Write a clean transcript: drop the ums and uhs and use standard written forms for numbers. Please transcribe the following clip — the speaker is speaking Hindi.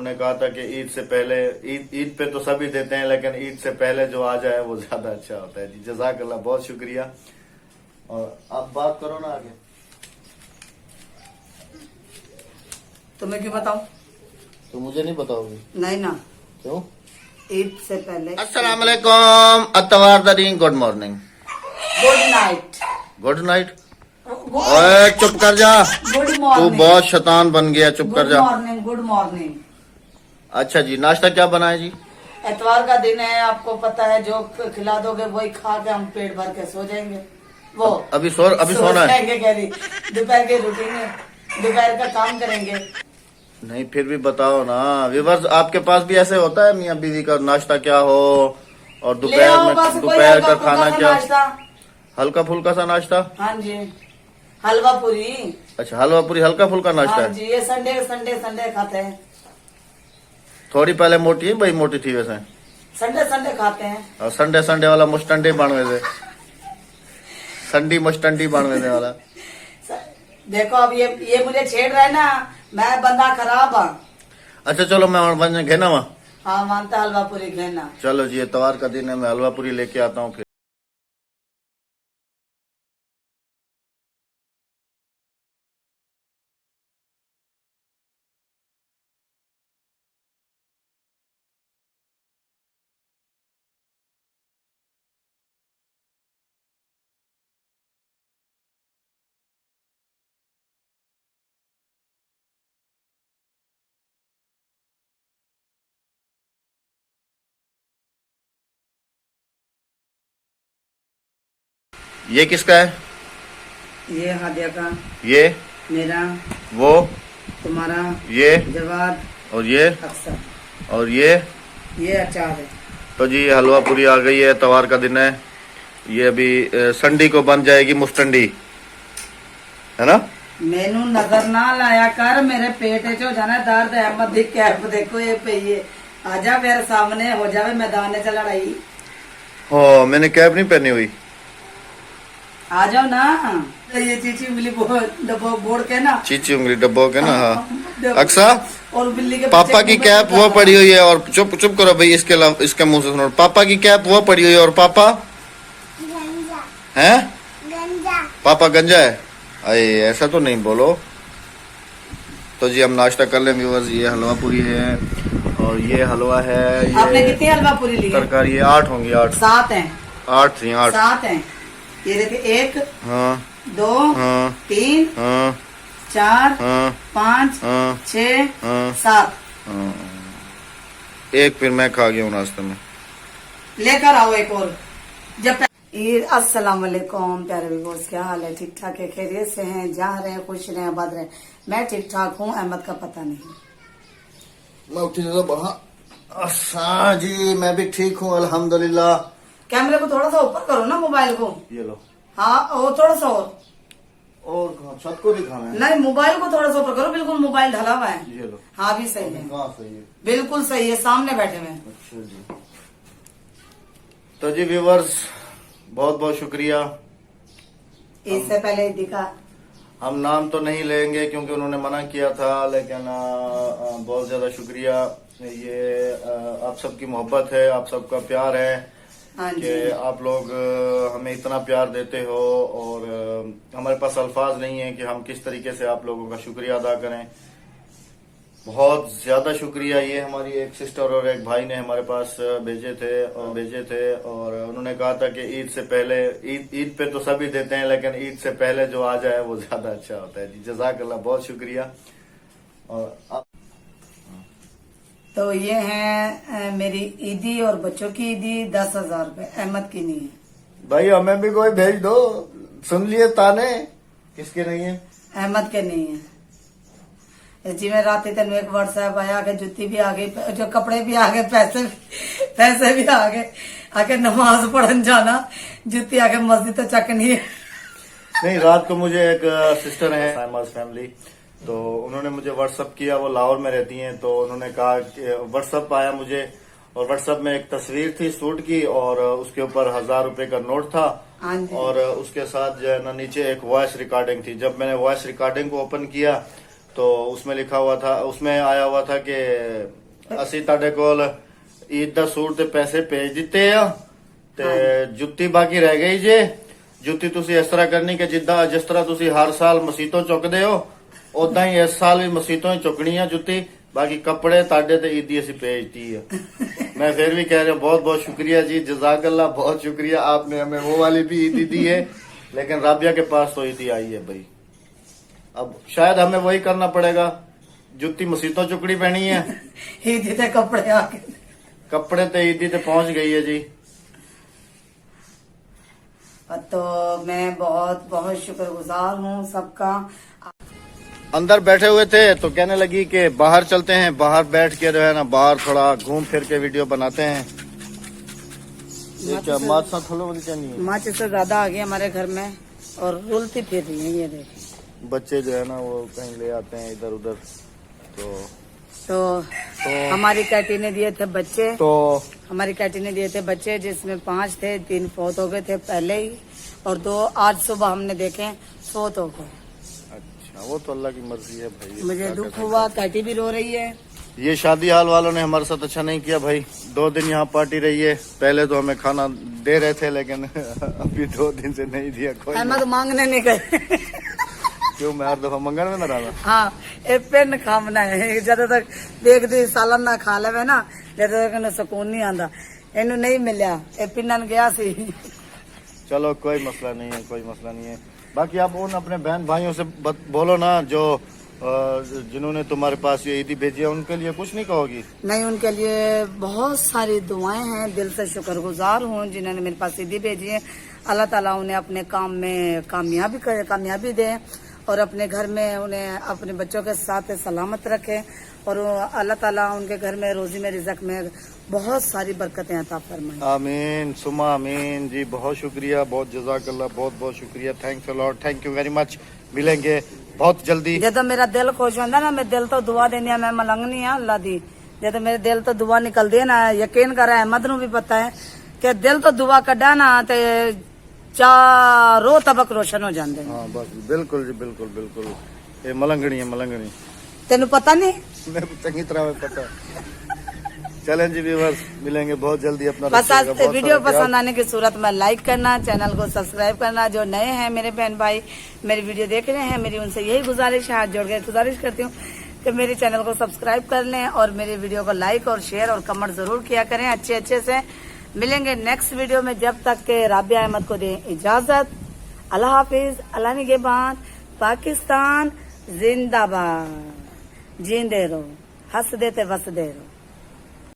उन्होंने कहा था कि ईद से पहले, ईद पे तो सभी देते हैं, लेकिन ईद से पहले जो आ जाए वो ज्यादा अच्छा होता है जी। जज़ाकल्लाह, बहुत शुक्रिया। और आप बात करो ना आगे। तुम्हें क्यों बताऊं? तो मुझे नहीं बताओगी? नहीं ना, क्यों? ईद से पहले। अस्सलाम वालेकुम, अतवार दरीन, good morning, good night. Good night. ओए चुप कर जा, गुड तू मॉर्निंग। बहुत शैतान बन गया, चुप कर गुड जा। Morning, good morning. अच्छा जी, नाश्ता क्या बनाए जी? एतवार का दिन है, आपको पता है, जो खिला दोगे वही खा के हम पेट भर के सो जाएंगे। वो अभी सोना है? जाएंगे, कह रही दोपहर की रूटीन है, दोपहर का काम करेंगे। नहीं, फिर भी बताओ ना व्यूअर्स, आपके पास भी ऐसे होता है मियाँ बीवी का नाश्ता क्या हो और ले आओ बस कोई दोपहर का हल्का खाना फुल्का सा क्या? नाश्ता। हल्का फुल्का सा नाश्ता? हाँ जी, हलवा पूरी। अच्छा, हलवा पूरी हल्का फुल्का नाश्ता हाँ है। जी, ये संडे संडे संडे खाते हैं। थोड़ी पहले मोटी है भाई, मोटी थी वैसे। संडे संडे खाते हैं। और संडे संडे वाला मुस्टंडी बानवे दे, संडी मुस्टंडी बानवे दे वाला। देखो अब ये मुझे छेड़ रहा है ना, मैं बंदा खराब हूँ। अच्छा चलो, मैं बन घेना वहाँ। हाँ, मानता हलवा पूरी घेना। चलो जी, इतवार का दिन है, मैं हलवा पूरी लेके आता हूँ फिर। ये किसका है? ये हादिया का, ये मेरा, वो, तुम्हारा, ये जवाद और ये अक्सर, और ये अचार है। तो जी हलवा पूरी आ गई है, इतवार का दिन है। ये अभी संडी को बन जाएगी मुस्टंडी, है ना? मैनू नजर ना लाया कर, मेरे पेट चो जाना दर्द है मत दिख। कैप देखो ये पे, ये आजा मेरे सामने, हो जावे मैदान च लड़ाई। हो, मैंने कैप नहीं पहनी हुई। आ जाओ ना, ये चीची उंगली डब्बो बोड़ के ना, चीची उंगली डब्बो के ना। हाँ अक्सा, और बिल्ली के पापा बच्चे की को कैप वो पड़ी हुई है, और चुप चुप करो भाई, इसके मुंह से सुनो। पापा की कैप वो पड़ी हुई है, और पापा हैं? पापा गंजा है? अरे ऐसा तो नहीं बोलो। तो जी हम नाश्ता कर लें व्यूअर्स। ये हलवा पूरी है और ये हलवा है। आपने ये कितनी हलवा पूरी ली? तरकारी ये 8 होंगी। 8 7 हैं। 8 थी, 8 7 हैं। ये देखिए, 1 हाँ 2 हाँ 3 हाँ 4 हाँ 5 हाँ 6 हाँ 7। हाँ। एक फिर मैं खा गया हूँ नाश्ते में। लेकर आओ एक और। जब अस्सलाम वालेकुम प्यारे व्यूअर्स, क्या हाल है? ठीक ठाक है, खैरियत से हैं? जा रहे हैं, खुश रहे, आबाद रहे। मैं ठीक ठाक हूँ, अहमद का पता नहीं। मैं उठी जी, मैं भी ठीक हूँ अल्हम्दुलिल्लाह। कैमरे को थोड़ा सा ऊपर करो ना, मोबाइल को। ये लो। हाँ, वो थोड़ा सा और छत को दिखाना है? नहीं, मोबाइल को थोड़ा सा ऊपर करो, बिल्कुल मोबाइल ढला हुआ है। ये लो। हाँ भी सही है, कहाँ सही है? बिल्कुल सही है, सामने बैठे हुए। अच्छा जी। तो जी व्यूअर्स, बहुत बहुत शुक्रिया। इससे पहले दिखा, हम नाम तो नहीं लेंगे क्योंकि उन्होंने मना किया था, लेकिन बहुत ज्यादा शुक्रिया। ये आप सबकी मोहब्बत है, आप सबका प्यार है हाँ जी। कि आप लोग हमें इतना प्यार देते हो, और हमारे पास अल्फाज नहीं है कि हम किस तरीके से आप लोगों का शुक्रिया अदा करें। बहुत ज्यादा शुक्रिया। ये हमारी एक सिस्टर और एक भाई ने हमारे पास भेजे थे और उन्होंने कहा था कि ईद से पहले, ईद पे तो सभी देते हैं, लेकिन ईद से पहले जो आ जाए वो ज्यादा अच्छा होता है जी। जज़ाकल्लाह, बहुत शुक्रिया। और तो ये है मेरी ईदी और बच्चों की ईदी, 10,000 रुपए। अहमद की नहीं है भाई, हमें भी कोई भेज दो। सुन लिए ताने? किसके नहीं है? अहमद के नहीं है। जिमें रात तेन एक व्हाट्सएप आया कि जुत्ती भी आ गई, जो कपड़े भी आ गए, पैसे भी आ गए, आके नमाज पढ़न जाना, जुत्ती आके मस्जिद तो चकनी है। नहीं, रात को मुझे एक सिस्टर है, साइमास फैमिली, तो उन्होंने मुझे व्हाट्सअप किया। वो लाहौर में रहती हैं, तो उन्होंने कहा कि व्हाट्सअप आया मुझे, और व्हाट्सअप में एक तस्वीर थी सूट की, और उसके ऊपर 1000 रुपए का नोट था, और उसके साथ जो है ना नीचे एक वॉइस रिकॉर्डिंग थी। जब मैंने वॉइस रिकॉर्डिंग को ओपन किया तो उसमें लिखा हुआ था, उसमें आया हुआ था कि ਅਸੀਂ ਤੁਹਾਡੇ ਕੋਲ ईद ਦਾ सूट ਤੇ ਪੈਸੇ ਭੇਜ ਦਿੱਤੇ ਆ ਤੇ ਜੁੱਤੀ ਬਾਕੀ ਰਹਿ ਗਈ ਜੇ। ਜੁੱਤੀ ਤੁਸੀਂ ਇਸ ਤਰ੍ਹਾਂ ਕਰਨੀ ਕਿ ਜਿਸ ਤਰ੍ਹਾਂ ਤੁਸੀਂ ਹਰ ਸਾਲ ਮਸੀਤੋਂ ਚੁੱਕਦੇ ਹੋ ਉਦਾਂ ਹੀ ਇਸ ਸਾਲ ਵੀ ਮਸੀਤੋਂ ਹੀ ਚੁੱਕਣੀ ਆ ਜੁੱਤੀ। बाकी कपड़े ताडे ते ईदी ऐसी भेजती है। मैं फिर भी कह रहा हूँ बहुत बहुत शुक्रिया जी, जजाकल्ला, बहुत शुक्रिया, आपने हमें वो वाली भी ईदी दी है, लेकिन राबिया के पास तो ईदी आई है भाई। अब शायद हमें वही करना पड़ेगा, जुत्ती मसीतों चुकड़ी पहनी है, ईदी ते कपड़े आके कपड़े ते ईदी ते पहुंच गई है जी। तो मैं बहुत बहुत शुक्रगुजार हूँ सबका। अंदर बैठे हुए थे तो कहने लगी कि बाहर चलते हैं, बाहर बैठ के जो है ना बाहर थोड़ा घूम फिर के वीडियो बनाते हैं। ये क्या माच थोड़ा वाली चाहिए, माच से ज्यादा आ गई हमारे घर में और रुलती फिर रही है। ये देखिए बच्चे जो है ना वो कहीं ले आते हैं इधर उधर। तो हमारी कैटी ने दिए थे बच्चे, तो हमारी कैटी ने दिए थे बच्चे, जिसमें 5 थे, 3 फौत हो गए थे पहले ही और 2 आज सुबह हमने देखे फौत हो गए। अच्छा, वो तो अल्लाह की मर्जी है भाई। मुझे दुख हुआ, कैटी भी रो रही है। ये शादी हाल वालों ने हमारे साथ अच्छा नहीं किया भाई। 2 दिन यहाँ पार्टी रही है, पहले तो हमें खाना दे रहे थे लेकिन अभी 2 दिन से नहीं दिया कोई। अहमद मांगने नहीं गए। क्यों, मैं हर दफा मंगन में ना रहा। हाँ, ए पेन खामना है, जद तक एक दिन सालन ना खा ले ना जद तक सुकून नहीं आंदा। इनू नहीं मिलिया, ए पिनन गया सी। चलो कोई मसला नहीं है, कोई मसला नहीं है। बाकी आप उन अपने बहन भाइयों से बोलो ना जो जिन्होंने तुम्हारे पास ये ईदी भेजी है, उनके लिए कुछ नहीं कहोगी? नहीं, उनके लिए बहुत सारी दुआएं हैं, दिल से शुक्रगुजार हूँ जिन्होंने मेरे पास ईदी भेजी है। अल्लाह ताला उन्हें अपने काम में कामयाबी दे और अपने घर में उन्हें अपने बच्चों के साथ सलामत रखे और अल्लाह ताला उनके घर में रोजी में रिज़्क में बहुत सारी बरकतें अता फरमाए। आमीन सुमा आमीन जी। बहुत शुक्रिया, बहुत जज़ाकल्लाह, बहुत बहुत शुक्रिया। Thanks a lot, thank you very much. मिलेंगे बहुत जल्दी। जब मेरा दिल खुश होता ना, मैं दिल तो दुआ देनी है, मैं मलंगनी है अल्लाह दी। जब मेरे दिल तो दुआ निकलती है ना, यकीन कर अहमद नू भी पता है कि दिल तो दुआ कड्डा ना ते चारों तबक रोशन हो जाते हैं। हाँ बस बिल्कुल जी, बिल्कुल बिल्कुल। ये मलंगनी है, मलंगनी। तेन पता नहीं? मेरे को चंगी तरह में पता है। चलें जी व्यूअर्स, मिलेंगे बहुत जल्दी। अपना बस आज वीडियो पसंद आने की सूरत में लाइक करना, चैनल को सब्सक्राइब करना। जो नए हैं मेरे बहन भाई मेरी वीडियो देख रहे हैं, मेरी उनसे यही गुजारिश है, हाथ जोड़ के गुजारिश करती हूँ कि मेरे चैनल को सब्सक्राइब कर लें और मेरे वीडियो को लाइक और शेयर और कमेंट जरूर किया करें अच्छे से। मिलेंगे नेक्स्ट वीडियो में, जब तक के राबिया अहमद को दें इजाजत। अल्लाह हाफिज, अल्लाह निगहबान। पाकिस्तान जिंदाबाद। जींदे रहो, हंस देते वस दे रहो।